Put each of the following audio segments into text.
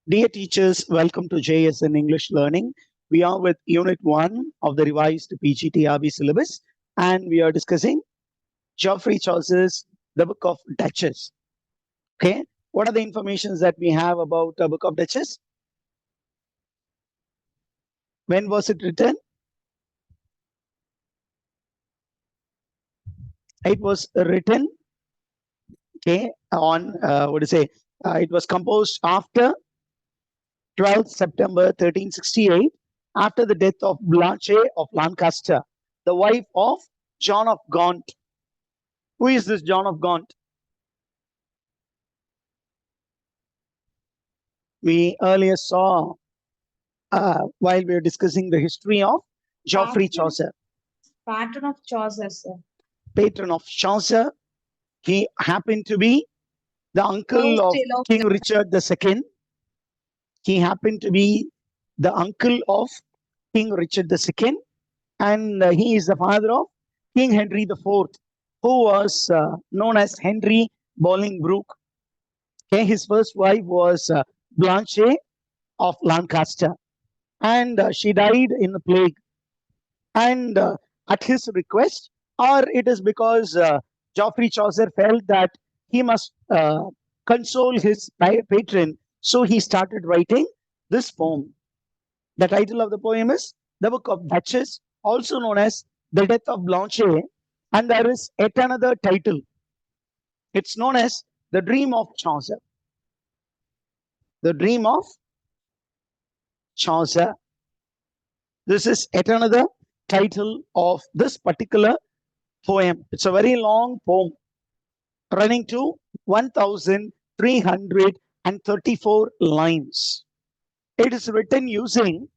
Dear teachers, welcome to JS in English Learning. We are with Unit 1 of the revised PGTRB syllabus, and we are discussing Geoffrey Chaucer's The Book of Duchess. Okay, what are the informations that we have about the Book of Duchess? When was it written? It was written, okay, on, it was composed after 12th September 1368, after the death of Blanche of Lancaster, the wife of John of Gaunt. Who is this John of Gaunt? We earlier saw while we were discussing the history of Geoffrey Chaucer. Patron of Chaucer, sir. Patron of Chaucer. He happened to be the uncle of King Richard II. He happened to be the uncle of King Richard II, and he is the father of King Henry IV, who was known as Henry Bolingbroke. Okay, his first wife was Blanche of Lancaster, and she died in the plague. And at his request, or it is because Geoffrey Chaucer felt that he must console his patron, so he started writing this poem. The title of the poem is The Book of Duchess, also known as The Death of Blanche, and there is yet another title. It's known as The Dream of Chaucer. The Dream of Chaucer. This is yet another title of this particular poem. It's a very long poem running to 1,334 lines. It is written using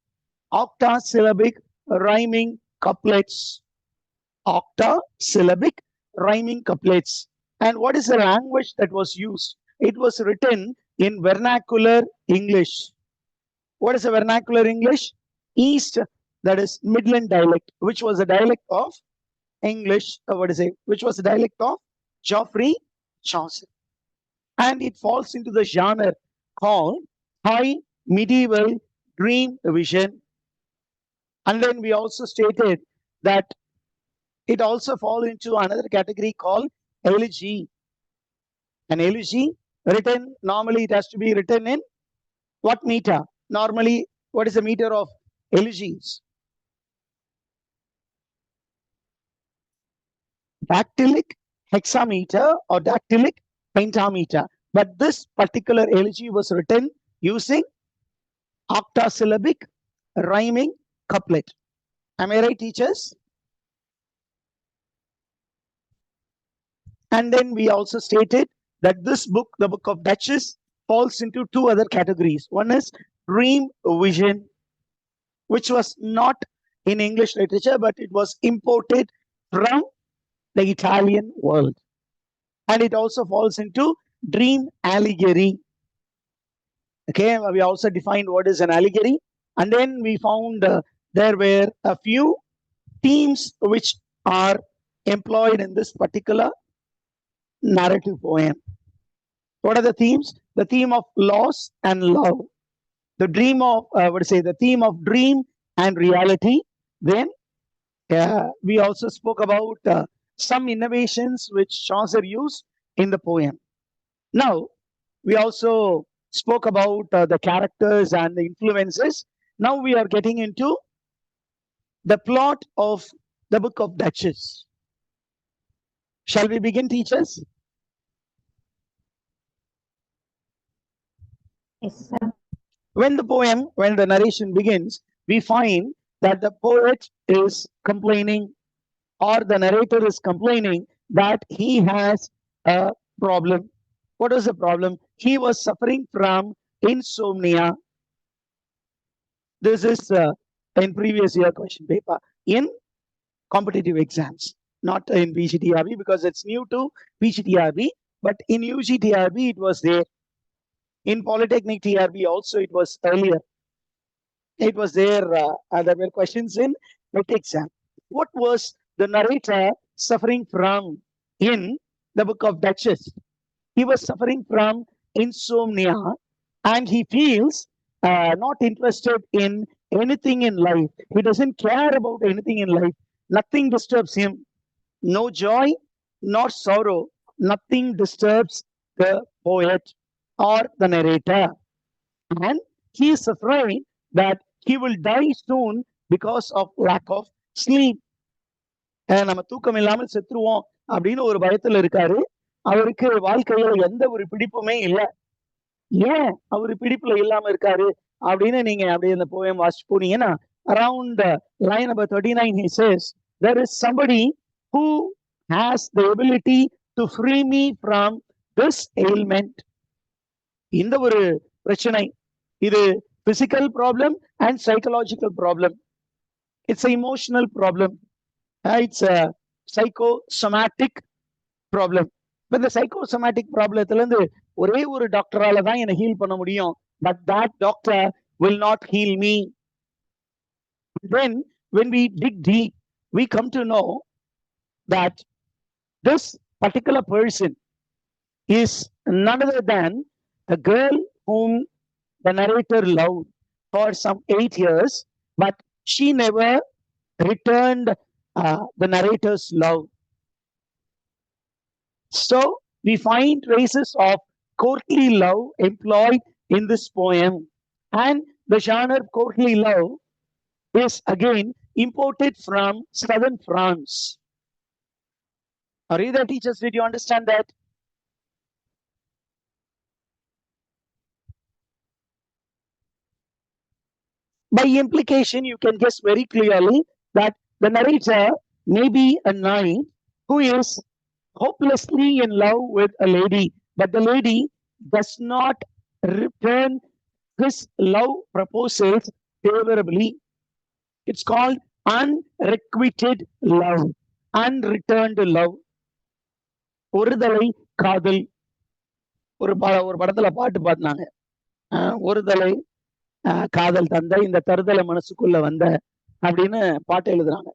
octasyllabic rhyming couplets. Octasyllabic rhyming couplets. And what is the language that was used? It was written in vernacular English. What is a vernacular English? East, that is Midland dialect, which was a dialect of English, which was a dialect of Geoffrey Chaucer. And it falls into the genre called high medieval dream vision. And then we also stated that it also falls into another category called elegy. An elegy written, normally it has to be written in what meter? Normally, what is the meter of elegies? Dactylic hexameter or dactylic pentameter. But this particular elegy was written using octasyllabic rhyming couplet. Am I right, teachers? And then we also stated that this book, the Book of Duchess, falls into two other categories. One is dream vision, which was not in English literature, but it was imported from the Italian world. And it also falls into dream allegory. Okay, we also defined what is an allegory. And then we found there were a few themes which are employed in this particular narrative poem. What are the themes? The theme of loss and love. The dream of, the theme of dream and reality. Then we also spoke about some innovations which Chaucer used in the poem. Now, we also spoke about the characters and the influences. Now we are getting into the plot of the Book of Duchess. Shall we begin, teachers? Yes, sir. When the narration begins, we find that the poet is complaining, or the narrator is complaining, that he has a problem. What is the problem? He was suffering from insomnia. This is in previous year question paper in competitive exams, not in PGTRB because it's new to PGTRB, but in UGTRB it was there. In Polytechnic TRB also it was earlier. It was there, there were questions in NET exam. What was the narrator suffering from in the Book of Duchess? He was suffering from insomnia, and he feels not interested in anything in life. He doesn't care about anything in life. Nothing disturbs him. No joy, nor sorrow. Nothing disturbs the poet or the narrator. And he is afraid that he will die soon because of lack of sleep. நம்ம தூக்கம் இல்லாமல் செத்துருவோம் அப்படின்னு ஒரு பயத்துல இருக்காரு. அவருக்கு வாழ்க்கையில எந்த ஒரு பிடிப்புமே இல்லை. ஏன் அவரு பிடிப்புல இல்லாம இருக்காரு அப்படின்னு நீங்க அப்படியே இந்த போயம் வாசிச்சு போனீங்கன்னா, around line number 39 he says, there is somebody who has the ability to free me from this ailment. இந்த ஒரு பிரச்சனை, இது physical problem and psychological problem. It's an emotional problem. It's a psychosomatic problem. இப்ப இந்த psychosomatic ப்ராப்ளத்துல இருந்து ஒரே ஒரு டாக்டரால தான் என்னை ஹீல் பண்ண முடியும். But that doctor will not heal me. Then when we dig deep, we come to know that this particular person is none other than the girl whom the narrator loved for some 8 years, but she never returned the narrator's love. So we find traces of courtly love employed in this poem, and the genre courtly love is again imported from southern France. Are you there, teachers? Did you understand that? By implication, you can guess very clearly that the narrator may be a knight who is hopelessly in love with a lady, but the lady does not return his love proposals favorably. It's called unrequited love, unreturned love. ஒருதலை காதல். ஒரு படத்துல பாட்டு பாடினாங்க, ஒருதலை காதல் தந்த இந்த தருதலை மனசுக்குள்ள வந்த அப்படின்னு பாட்டு எழுதுறாங்க.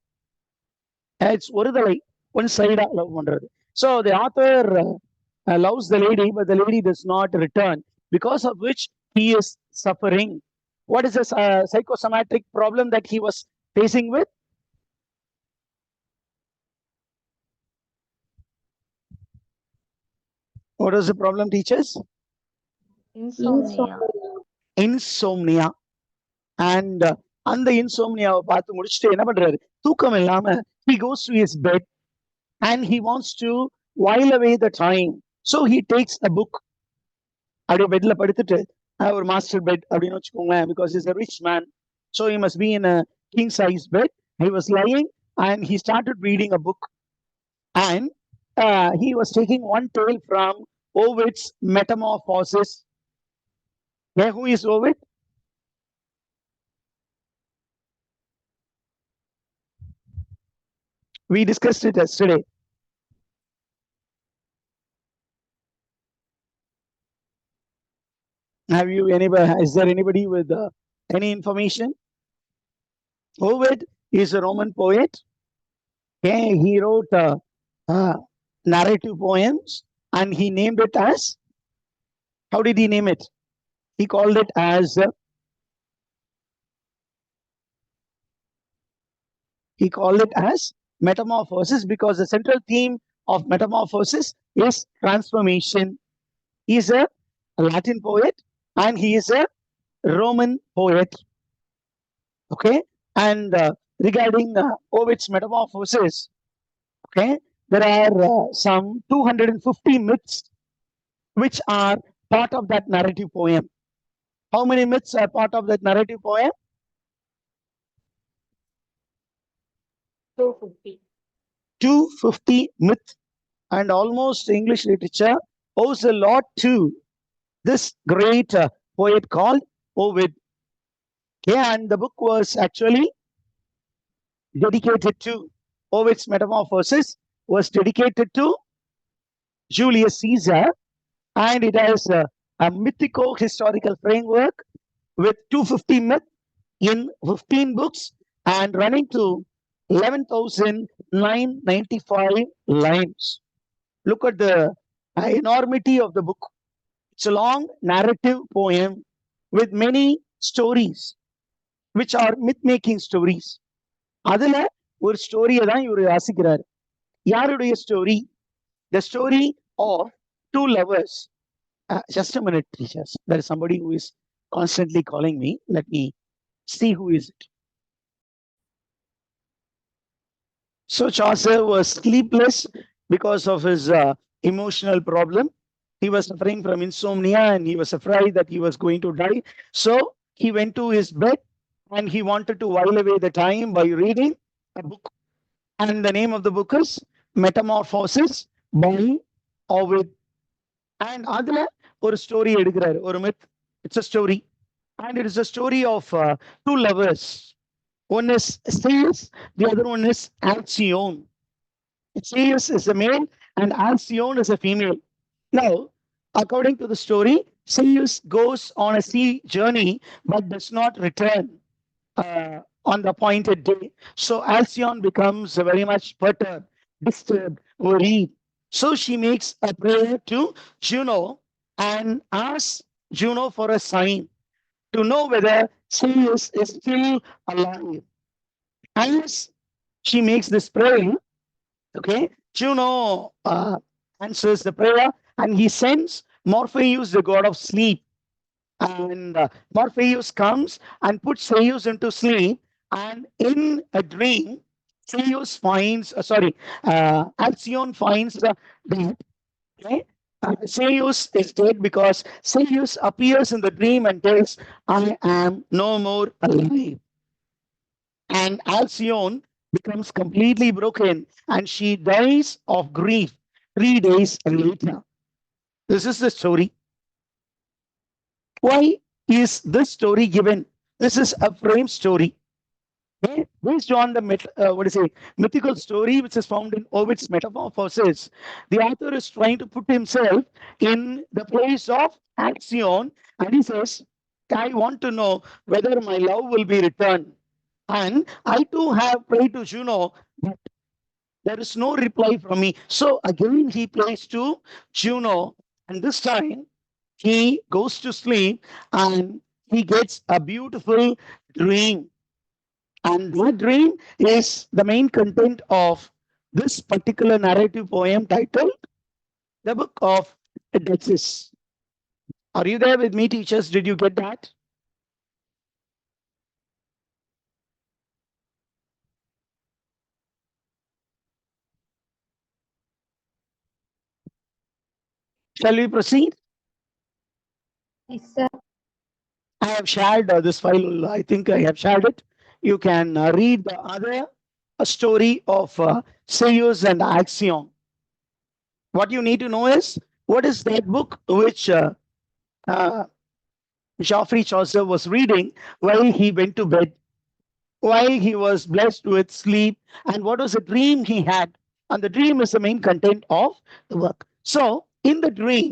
இட்ஸ் ஒருதலை, ஒன் சைடா லவ் பண்றது. So the author loves the lady, but the lady does not return, because of which he is suffering. What is the psychosomatic problem that he was facing with? What is the problem, teachers? Insomnia. Insomnia. And அந்த இன்சோம்னியாவை பார்த்து முடிச்சுட்டு என்ன பண்றாரு? தூக்கம் இல்லாம he goes to his bed and he wants to while away the time. So he takes a book. அப்படியே பெட்ல படுத்துட்டு, ஒரு மாஸ்டர் பெட் அப்படின்னு வச்சுக்கோங்களேன், because he's a rich man, so he must be in a king size bed. He was lying and he started reading a book, and he was taking one tale from Ovid's Metamorphosis. Yeah, who is Ovid? We discussed it yesterday. Have you anybody? Is there anybody with any information? Ovid is a Roman poet. Okay, he wrote narrative poems, and he named it as. How did he name it? He called it as. He called it as Metamorphosis, because the central theme of Metamorphosis is transformation. He is a Latin poet and he is a Roman poet. Okay, and regarding Ovid's Metamorphosis, okay, there are some 250 myths which are part of that narrative poem. How many myths are part of that narrative poem? 250 myths, and almost English literature owes a lot to this great poet called Ovid. Okay, and the book was actually dedicated to Ovid's Metamorphosis, was dedicated to Julius Caesar, and it has a mythico-historical framework with 250 myths in 15 books and running to 11,995 lines. Look at the enormity of the book. It's a long narrative poem with many stories, which are myth making stories. அதுல ஒரு ஸ்டோரியை தான் இவர் வாசிக்கிறார். யாருடைய story? The story of two lovers. Just a minute, teachers. There is somebody who is constantly calling me. Let me see who is it. So Chaucer was sleepless because of his emotional problem. He was suffering from insomnia and he was afraid that he was going to die. So he went to his bed and he wanted to while away the time by reading a book. And the name of the book is Metamorphosis by Ovid. And அதுல ஒரு story எடுக்கிறாரு, ஒரு myth. It's a story. And it is a story of two lovers. One is Zeus, the other one is Alcyone. Zeus is a male and Alcyone is a female. Now, according to the story, Zeus goes on a sea journey but does not return on the appointed day. So Alcyone becomes very much perturbed, disturbed, worried. So she makes a prayer to Juno and asks Juno for a sign to know whether Zeus is still alive. As she makes this prayer, okay, Juno answers the prayer and he sends Morpheus, the god of sleep. And Morpheus comes and puts Zeus into sleep. And in a dream, Zeus finds, Alcyone finds that okay, Zeus is dead because Zeus appears in the dream and tells, I am no more alive. And Alcyone becomes completely broken and she dies of grief 3 days later. This is the story. Why is this story given? This is a frame story. Okay? Based on the mythical story which is found in Ovid's Metamorphosis, the author is trying to put himself in the place of Alcyone, and he says, I want to know whether my love will be returned. And I too have prayed to Juno, but there is no reply from me. So again he prays to Juno, and this time he goes to sleep and he gets a beautiful dream. And that dream is the main content of this particular narrative poem titled The Book of Duchess. Are you there with me, teachers? Did you get that? Shall we proceed? Yes, sir. I have shared this file. I think I have shared it. You can read the other story of Zeus and Alcyone. What you need to know is what is that book which Geoffrey Chaucer was reading while he went to bed, while he was blessed with sleep, and what was the dream he had. And the dream is the main content of the work. So, in the dream,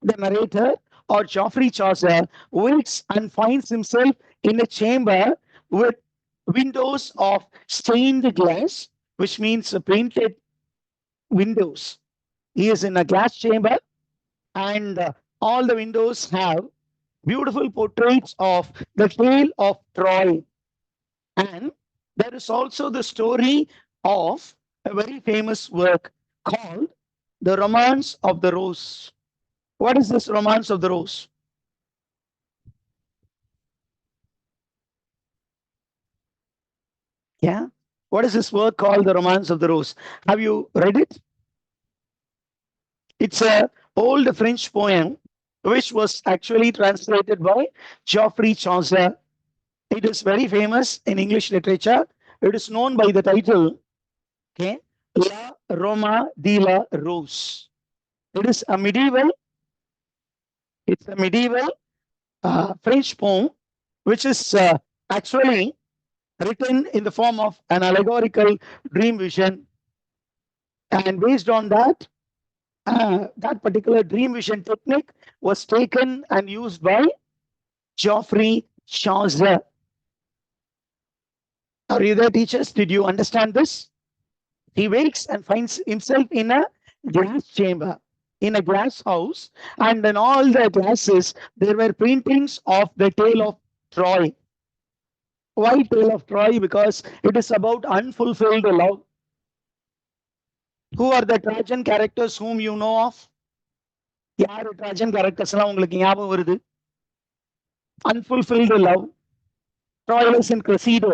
the narrator or Geoffrey Chaucer wakes and finds himself in a chamber with windows of stained glass, which means painted windows. He is in a glass chamber, and all the windows have beautiful portraits of the tale of Troy. And there is also the story of a very famous work called The Romance of the Rose. What is this Romance of the Rose? Yeah. What is this work called The Romance of the Rose? Have you read it? It's a old French poem which was actually translated by Geoffrey Chaucer. It is very famous in English literature. It is known by the title, okay, La Roma de la Rose. It's a medieval French poem, which is actually written in the form of an allegorical dream vision. And based on that, that particular dream vision technique was taken and used by Geoffrey Chaucer. Are you there, teachers? Did you understand this? He wakes and finds himself in a glass chamber. in a glass house, and in all the glasses there were paintings of the tale of Troy. Why tale of Troy? Because it is about unfulfilled love. Who are the Trajan characters whom you know of? யாரு Trajan characters எல்லாம் உங்களுக்கு ஞாபகம் வருது? Unfulfilled love. Troilus and Cressida.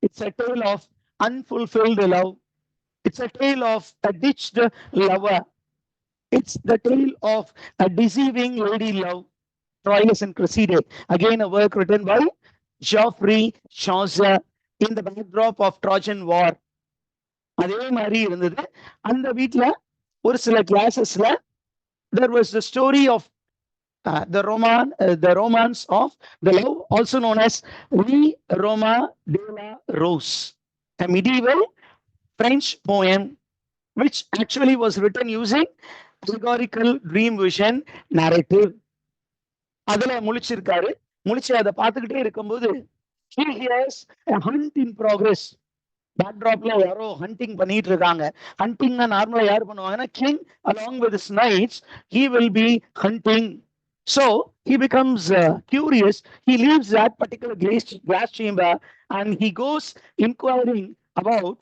It's a tale of unfulfilled love. It's a tale of a ditched lover. It's the tale of a deceiving lady love. Troilus and Cressida. Again, a work written by Geoffrey Chaucer in the backdrop of Trojan War. அதே மாதிரி இருந்தது. அந்த வீட்டுல ஒரு சில கிளாஸஸ்ல there was the story of the romance of the love, also known as Le Roma de la Rose, a medieval French poem which actually was written using allegorical dream vision narrative. அதுல முழிச்சிருக்காரு. முழிச்சு அதை பார்த்துக்கிட்டே இருக்கும்போது he hears a hunt in progress. பேக்ட்ராப்ல யாரோ hunting பண்ணிட்டு இருக்காங்க. ஹண்டிங்னா நார்மலா யார் பண்ணுவாங்கன்னா king along with his knights he will be hunting. So he becomes curious. He leaves that particular glass chamber and he goes inquiring about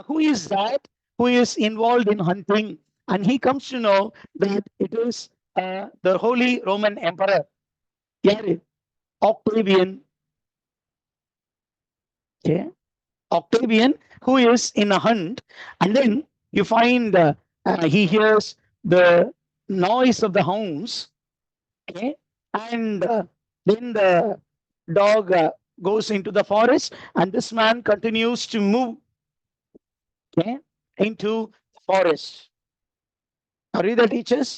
who is that who is involved in hunting, and he comes to know that it is the Holy Roman Emperor. யாரு? Octavian. Okay. Octavian, who is in a hunt, and then you find he hears the noise of the hounds, okay, and then the dog goes into the forest, and this man continues to move, okay, into the forest. Are you the teachers?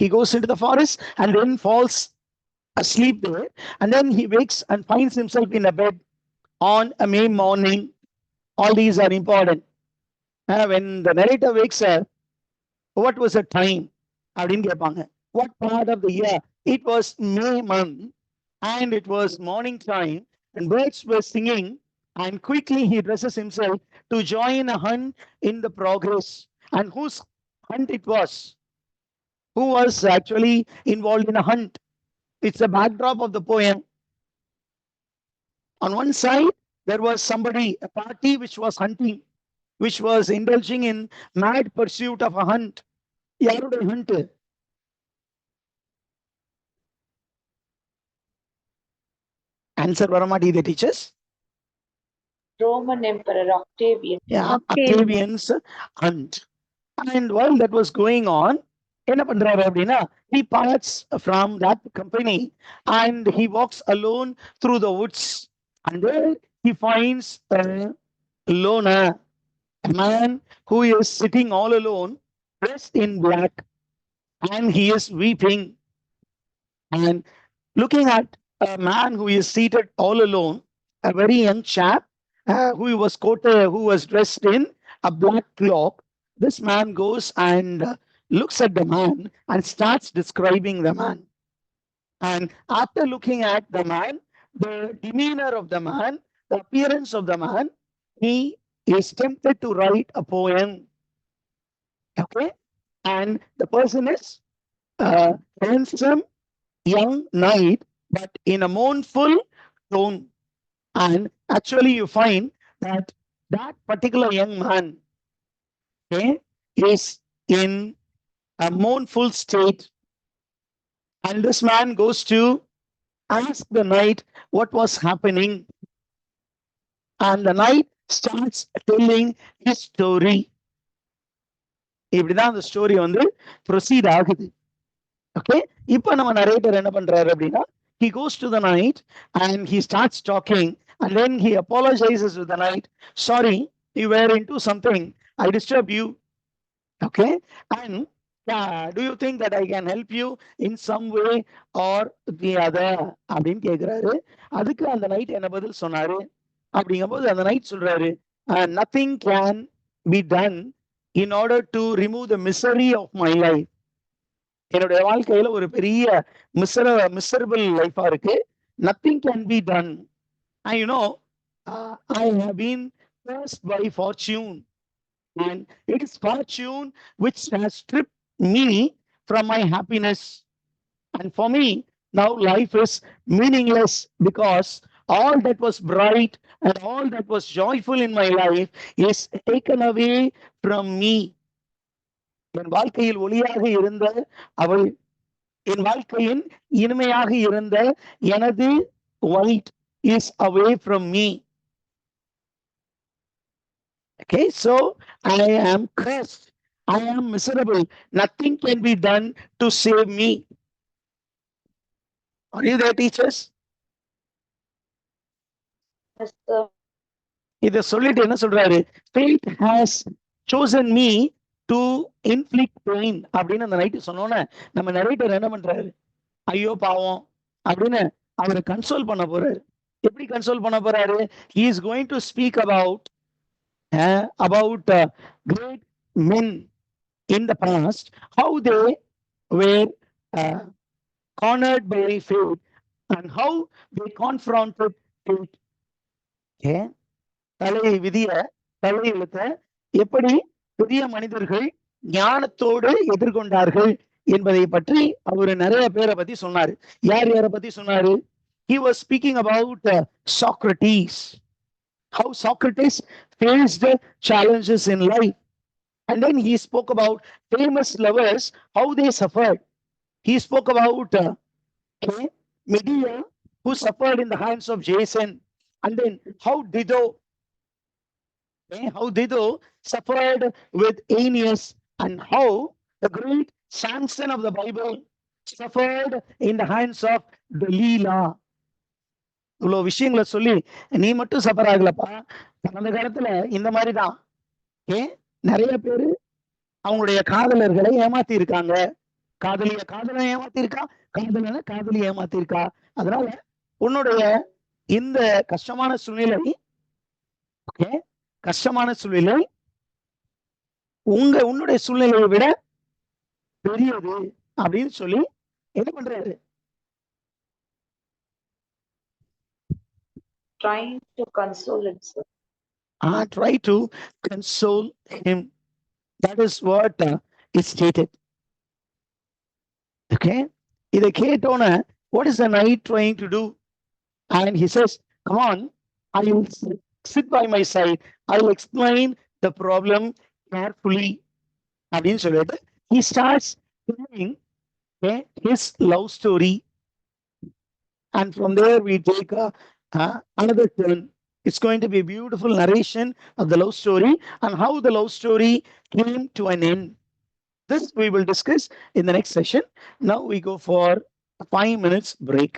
He goes into the forest and then falls asleep there, and then he wakes and finds himself in a bed on a May morning. All these are important. When the narrator wakes up, what was the time? அப்படின்னு கேட்பாங்க. What part of the year? It was May month and it was morning time and birds were singing, and quickly he dresses himself to join a hunt in the progress. And whose hunt it was? Who was actually involved in a hunt? It's a backdrop of the poem. On one side, there was somebody, a party which was hunting, which was indulging in mad pursuit of a hunt. யாருடைய hunt? Answer வர மாட்டேங்குது teachers. Roman Emperor Octavian. Yeah, Octavian's hunt. And while that was going on, என்ன பண்றாரு அப்படின்னா he parts from that company and he walks alone through the woods, and there he finds a loner, a man who is sitting all alone, dressed in black, and he is weeping. And looking at a man who is seated all alone, a very young chap who was dressed in a black cloak, this man goes and looks at the man and starts describing the man. And after looking at the man, the demeanor of the man, the appearance of the man, he is tempted to write a poem. Okay? And the person is a handsome young knight, but in a mournful tone. And actually, you find that that particular young man, okay, is in a mournful state. And this man goes to ask the knight what was happening. And the knight starts telling his story. இப்படிதான் அந்த story வந்து proceed ஆகுது. Okay, இப்போ நம்ம narrator என்ன பண்றாரு அப்படின்னா he goes to the knight and he starts talking, and then he apologizes to the knight. Sorry, you were into something, I disturbed you. Okay, and do you think that I can help you in some way or the other அப்படின்னு கேட்கிறாரு. அதுக்கு அந்த night என்ன பதில் சொன்னாரு அப்படிங்கும்போது அந்த night சொல்றாரு, nothing can be done in order to remove the misery of my life. என்னுடைய வாழ்க்கையில ஒரு பெரிய மிசரபிள் லைஃபா இருக்கு. Nothing can be done. And you know, I have been cursed by fortune, and it is fortune which has stripped me from my happiness. And for me, now life is meaningless because all that was bright and all that was joyful in my life is taken away from me. என் வாழ்க்கையில் ஒளியாக இருந்த அவள், என் வாழ்க்கையின் இனிமையாக இருந்த எனது white is away from me. Okay, so I am cursed. I am miserable. Nothing can be done to save me. Are you there, teachers? Yes, sir. இத சொல்லிட்டு என்ன சொல்றாரு? Fate has chosen me to inflict pain அப்படின்னு அந்த night சொன்னோன்னே நம்ம narrator என்ன பண்றாரு? ஐயோ பாவம் அப்படின்னு அவரை கன்சோல் பண்ண போறாரு. எப்படி கன்சோல் பண்ண போறாரு? He is going to speak about great men in the past, how they were uh, cornered by fate and how they confronted fate. Okay? தலையை விதிய தலை எழுத்த எப்படி பெரிய மனிதர்கள் ஞானத்தோடு எதிர்கொண்டார்கள் என்பதை பற்றி அவர் நிறைய பேரை பத்தி சொன்னாரு. யார் யாரை பத்தி சொன்னாரு? He was speaking about Socrates, how Socrates faced challenges in life, and then he spoke about famous lovers, how they suffered. He spoke about Medea, who suffered in the hands of Jason, and then how Dido suffered with Aeneas, and how the great Samson of the Bible suffered in the hands of Delilah. இவ்வளவு விஷயங்களை சொல்லி நீ மட்டும் suffer ஆகலப்பா, அந்த காலத்துல இந்த மாதிரிதான் நிறைய பேரு அவங்களுடைய காதலர்களை ஏமாத்தி இருக்காங்க. காதலை ஏமாத்தி இருக்கா, காதலி ஏமாத்தி இருக்கா. அதனால உன்னுடைய இந்த கஷ்டமான சூழ்நிலை உன்னுடைய சூழ்நிலையை விட பெரியது அப்படின்னு சொல்லி என்ன பண்றாரு? Trying to console himself. Try to console him. That is what is stated. Okay, இதை கேட்டோன what is the knight trying to do? And he says, come on, I will sit by my side, I will explain the problem carefully அப்படின்னு சொல்லிட்டு he starts telling his love story, and from there we take another turn. It's going to be a beautiful narration of the love story and how the love story came to an end. This we will discuss in the next session. Now we go for a 5 minutes break.